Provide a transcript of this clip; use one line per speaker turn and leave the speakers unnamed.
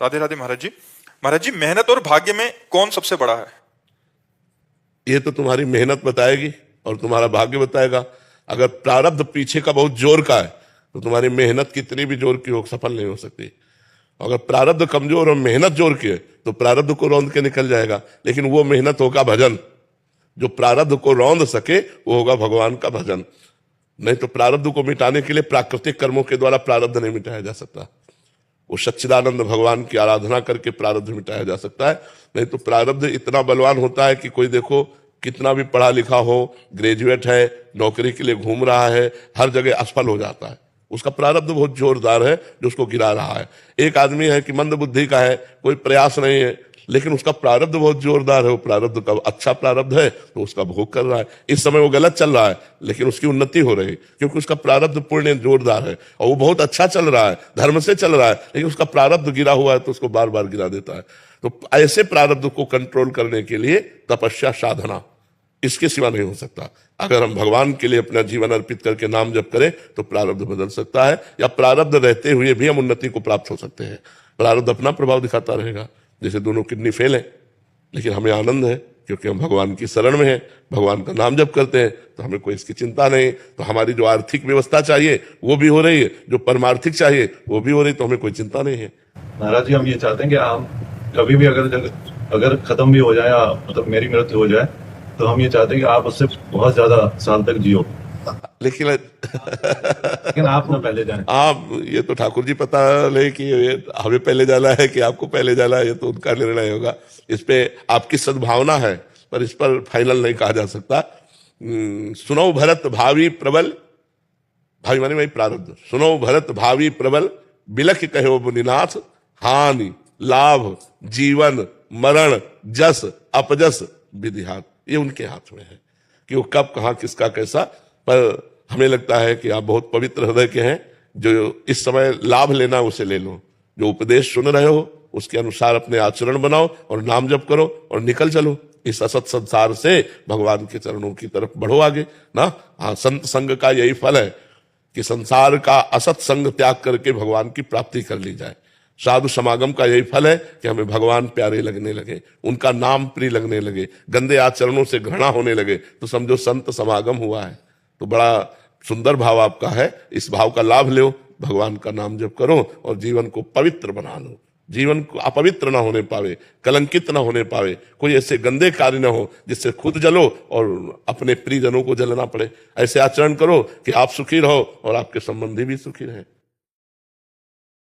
राधे राधे महाराज जी। महाराज जी, मेहनत और भाग्य में कौन सबसे बड़ा है?
ये तो तुम्हारी मेहनत बताएगी और तुम्हारा भाग्य बताएगा। अगर प्रारब्ध पीछे का बहुत जोर का है तो तुम्हारी मेहनत कितनी भी जोर की हो सफल नहीं हो सकती। अगर प्रारब्ध कमजोर और मेहनत जोर की है तो प्रारब्ध को रौंद के निकल जाएगा, लेकिन वो मेहनत होगा भजन। जो प्रारब्ध को रौंद सके वो होगा भगवान का भजन। नहीं तो प्रारब्ध को मिटाने के लिए प्राकृतिक कर्मों के द्वारा प्रारब्ध नहीं मिटाया जा सकता। वो सच्चिदानंद भगवान की आराधना करके प्रारब्ध मिटाया जा सकता है। नहीं तो प्रारब्ध इतना बलवान होता है कि कोई देखो कितना भी पढ़ा लिखा हो, ग्रेजुएट है, नौकरी के लिए घूम रहा है, हर जगह असफल हो जाता है। उसका प्रारब्ध बहुत जोरदार है जो उसको गिरा रहा है। एक आदमी है कि मंद बुद्धि का है, कोई प्रयास नहीं है, लेकिन उसका प्रारब्ध बहुत जोरदार है। वो प्रारब्ध का अच्छा प्रारब्ध है तो उसका भोग कर रहा है। इस समय वो गलत चल रहा है लेकिन उसकी उन्नति हो रही है क्योंकि उसका प्रारब्ध पुण्य जोरदार है और वो बहुत अच्छा चल रहा है, धर्म से चल रहा है, लेकिन उसका प्रारब्ध गिरा हुआ है तो उसको बार बार गिरा देता है। तो ऐसे प्रारब्ध को कंट्रोल करने के लिए तपस्या, साधना, इसके सिवा नहीं हो सकता। अगर हम भगवान के लिए अपना जीवन अर्पित करके नाम जप करें तो प्रारब्ध बदल सकता है, या प्रारब्ध रहते हुए भी हम उन्नति को प्राप्त हो सकते हैं। प्रारब्ध अपना प्रभाव दिखाता रहेगा। जैसे दोनों किडनी फेल है लेकिन हमें आनंद है क्योंकि हम भगवान की शरण में हैं, भगवान का नाम जप करते हैं तो हमें कोई इसकी चिंता नहीं। तो हमारी जो आर्थिक व्यवस्था चाहिए वो भी हो रही है, जो परमार्थिक चाहिए वो भी हो रही, तो हमें कोई चिंता नहीं है।
महाराज जी, हम ये चाहते हैं कि हम कभी भी अगर खत्म भी हो जाए या मतलब मेरी मृत्यु हो जाए तो हम ये चाहते हैं कि आप उससे बहुत ज्यादा साल तक जियो,
लेकिन
आप ना पहले जाएं।
आप ये तो ठाकुर जी पता ले कि हमें पहले जाना है कि आपको पहले जाना है, ये तो उनका निर्णय होगा। इस पे आपकी सद्भावना है पर इस पर फाइनल नहीं कहा जा सकता। सुनो भरत भावी प्रबल, भावी माने वही प्रारब्ध। सुनो भरत भावी प्रबल, बिलख कहो मुनिनाथ, हानि लाभ जीवन मरण जस अपजस विधि हाथ। ये उनके हाथ में है कि वो कब कहाँ किसका कैसा। पर हमें लगता है कि आप बहुत पवित्र हृदय के हैं। जो इस समय लाभ लेना उसे ले लो, जो उपदेश सुन रहे हो उसके अनुसार अपने आचरण बनाओ और नाम जप करो और निकल चलो इस असत संसार से भगवान के चरणों की तरफ बढ़ो आगे ना। हाँ, संत संग का यही फल है कि संसार का असत संग त्याग करके भगवान की प्राप्ति कर ली जाए। साधु समागम का यही फल है कि हमें भगवान प्यारे लगने लगे, उनका नाम प्रिय लगने लगे, गंदे आचरणों से घृणा होने लगे तो समझो संत समागम हुआ है। तो बड़ा सुंदर भाव आपका है, इस भाव का लाभ लो, भगवान का नाम जप करो और जीवन को पवित्र बना लो। जीवन को अपवित्र ना होने पावे, कलंकित ना होने पावे, कोई ऐसे गंदे कार्य ना हो जिससे खुद जलो और अपने प्रियजनों को जलना पड़े। ऐसे आचरण करो कि आप सुखी रहो और आपके संबंधी भी सुखी रहे।